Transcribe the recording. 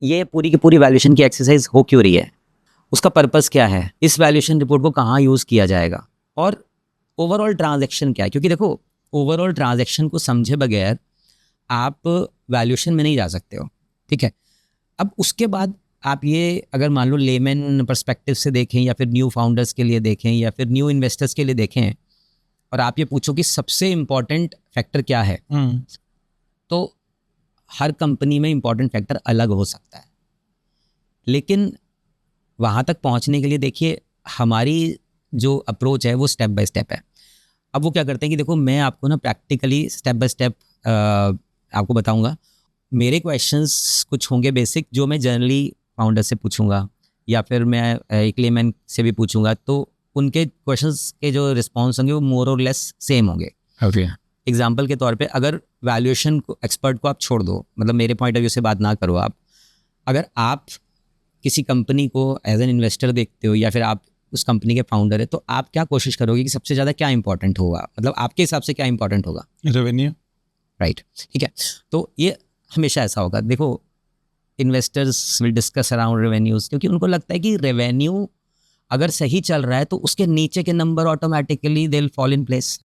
ये पूरी की पूरी वैल्यूएशन की एक्सरसाइज हो क्यों रही है, उसका पर्पस क्या है, इस वैल्यूएशन रिपोर्ट को कहाँ यूज़ किया जाएगा, और ओवरऑल ट्रांजैक्शन क्या है। क्योंकि देखो, ओवरऑल ट्रांजैक्शन को समझे बगैर आप वैल्यूएशन में नहीं जा सकते हो, ठीक है। अब उसके बाद आप ये अगर मान लो लेमैन पर्सपेक्टिव से देखें, या फिर न्यू फाउंडर्स के लिए देखें, या फिर न्यू इन्वेस्टर्स के लिए देखें, और आप ये पूछो कि सबसे इम्पॉर्टेंट फैक्टर क्या है, तो हर कंपनी में इम्पॉर्टेंट फैक्टर अलग हो सकता है। लेकिन वहाँ तक पहुँचने के लिए देखिए, हमारी जो अप्रोच है वो स्टेप बाय स्टेप है। अब वो क्या करते हैं कि देखो, मैं आपको ना प्रैक्टिकली स्टेप बाय स्टेप आपको बताऊंगा। मेरे क्वेश्चंस कुछ होंगे बेसिक, जो मैं जनरली फाउंडर से पूछूंगा, या फिर मैं एक लेमैन से भी पूछूंगा, तो उनके क्वेश्चंस के जो रिस्पॉन्स होंगे वो मोर और लेस सेम होंगे। ओके। एग्जाम्पल के तौर पे, अगर वैल्यूएशन को एक्सपर्ट को आप छोड़ दो, मतलब मेरे पॉइंट ऑफ व्यू से बात ना करो आप, अगर आप किसी कंपनी को एज एन इन्वेस्टर देखते हो, या फिर आप उस कंपनी के फाउंडर है, तो आप क्या कोशिश करोगे कि सबसे ज़्यादा क्या इंपॉर्टेंट होगा, मतलब आपके हिसाब से क्या इंपॉर्टेंट होगा, रेवेन्यू। राइट। ठीक है, तो ये हमेशा ऐसा होगा। देखो, investors will discuss around revenues, क्योंकि उनको लगता है कि रेवेन्यू अगर सही चल रहा है तो उसके नीचे के number automatically they will fall in place.